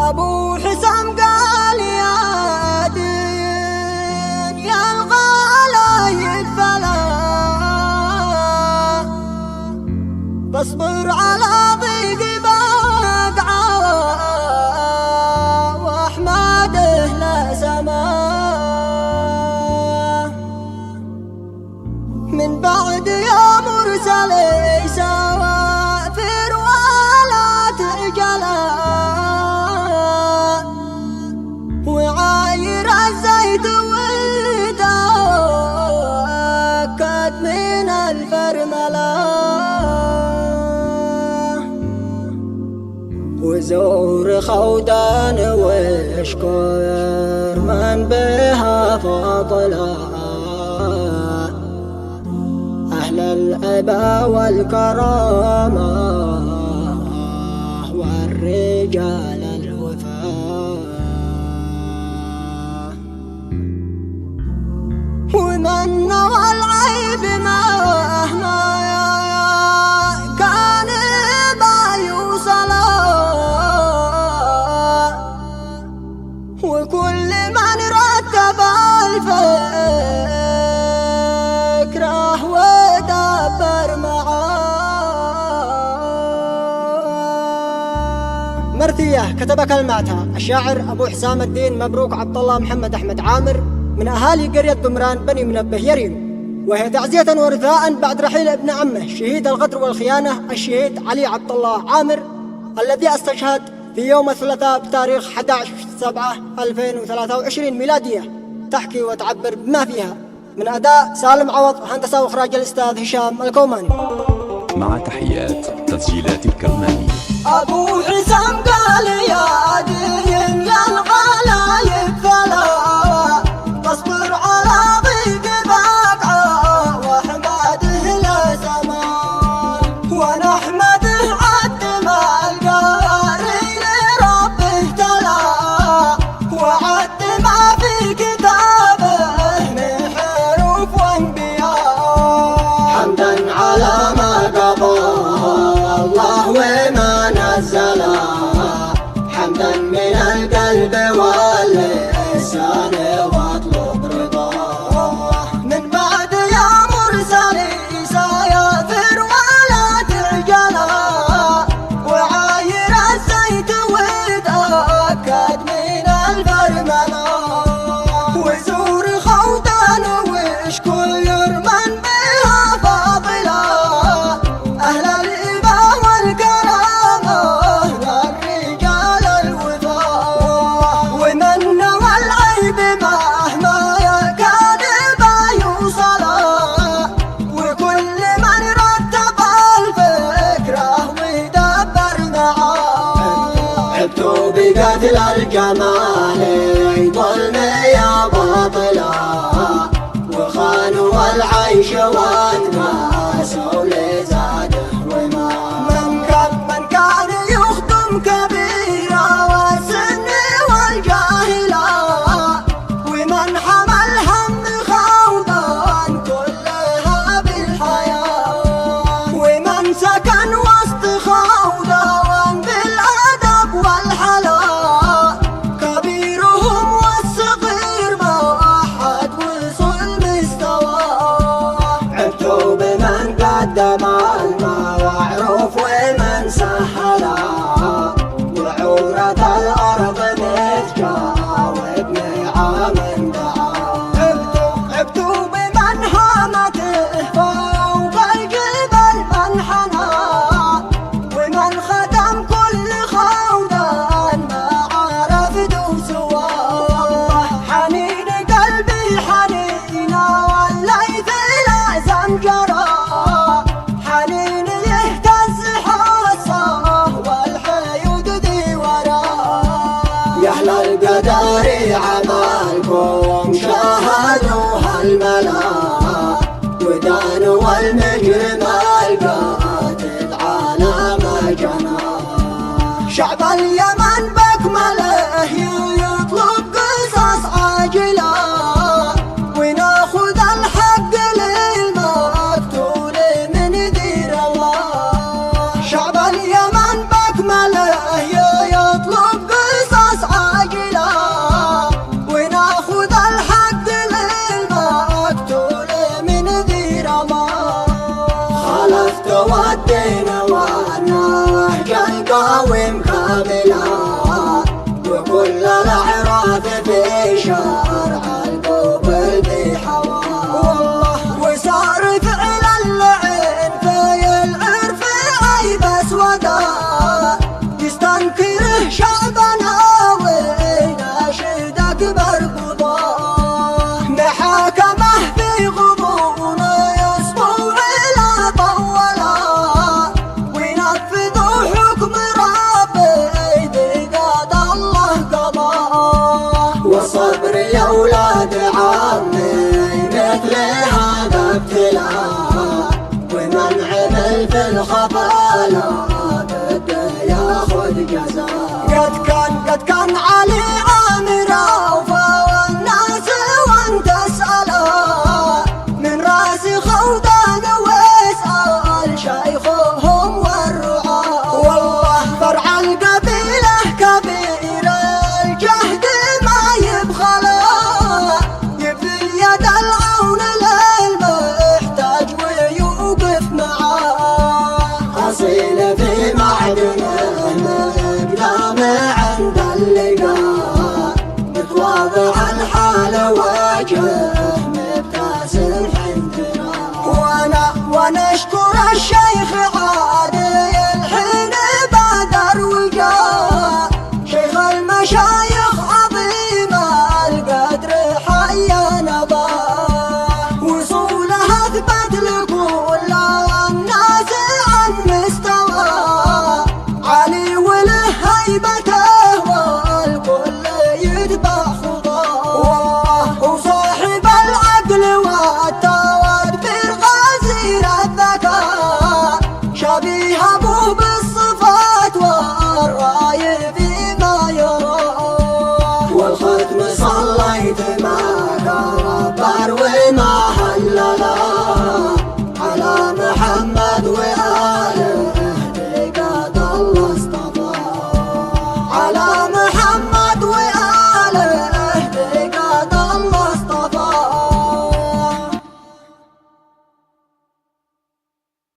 أبو حسام قال يا دين يا الغلايب فلا فاصبر على ضيق بقعة واحمده لا سماه من بعد يا مرسل سوافر ولا تعجلا وعاير الزيت وتأكد من الفرملة وزور خودان واشكر من بها فاضلا أهل الأبا والكرامة والرجال الوفاء ومن نوى العيب مهما كان ما يوصل وكل من رتب الفكره ودبر معاه. مرثية كتب كلماتها الشاعر أبو حسام الدين مبروك عبد الله محمد أحمد عامر من أهالي قرية دمران بني منبه يريم، وهي تعزية ورثاء بعد رحيل ابن عمه شهيد الغدر والخيانة الشهيد علي عبد الله عامر الذي استشهد في يوم الثلاثاء بتاريخ 11/7/2023 ميلادية. تحكي وتعبر بما فيها من أداء سالم عوض، هندسة وإخراج الأستاذ هشام الكوماني. مع تحيات تسجيلات الكرماني. أبو حسام قال يا دين يا الغلايب فلا تصبر على ضيق بقعة واحمده لا سماه ونحمده عد ما القاري لربه تلا وعد ما في كتابه من حروف وانبياء حمدا على ما قضى الله وما نزل حمدا من القلب واللسان واطلب رضاه من بعد يا مرسل سيافر ولا تعجلا وعاير الزيت وتأكد من الفرملة وزور خوتان واشكر من بها فاضلا أهل الإبا والكرامة والرجال الوفاء ومن نوى العيب مهما كان ما يوصل وكل من رتب الفكرة ودبر معاه عبتوا بقتل الجمال ظلم يا باطلا وخانوا العيش واتناسوا لزاده وما من كان يخدم كبيرة والسن والجاهلة ومن حمل هم خوضان كلها بالحياة ومن سكن وسط خوضان بالأدب والحلا كبيرهم والصغير ما أحد وصل مستواه عبتوا بمن قدم المعروف ومن سهلا وعورة الأرض متجاوب نعم دعا عبتوا بمن هامته فوق الجبل منحنى ومن خدم كل خوضان ما عرف دو سواه حنين قلبي حنينا والليث لا زمجرة حنين يهتز حصاه والحيود دي وراه يا أهل القدر عمالكم شاهدوا هالملا ودانوا المجرم القاتل على ما جنى شعب اليمن بكمله يطلب قصص عاجلة وناخذ الحق للمقتول من دير الله شعب اليمن بكمله يطلب قصص دواوم كاملة، وكل الأعراف في شرع القبل بحواه. وصار فعل اللعن في العرف عيب أسودا، يستنكره شعبنا ويناشد أكبر قضاه. محاكمة في غضون يصبو إلى طولا، وينفذوا حكم ربي بقد الله قضاه. والصبر يا أولاد عمي مثل هذا ابتلاء، ومن عمل في الخبالة بده ياخذ جزاء. قد كان علي عامر وفاوى الناس وان تسأله، من راس خودان ويسأل شيخهم والرعاة. والله فرع القبيلة كبير الجهد ما يبخله، يبذل يد العون للمحتاج ويوقف معاه. أصيل في معدنه مقدام عند اللقاء، متواضع الحال وجهه مبتسم حنتنا. وانا اشكر الشيخ عادي الحين بادر وجاء، شيخ المشايخ عظيم القدر حيا نباه. وصوله اثبت لكل الناس عن مستوى علي وله هيبته والكل يتبع خطاه. وصاحب العقل والتوادبر غزير الذكاء، شبيه ابوه بالصفات والراي فيما يراه. والختم صليت ما كبر وما هللا، على محمد وآله قد الله اصطفى. على محمد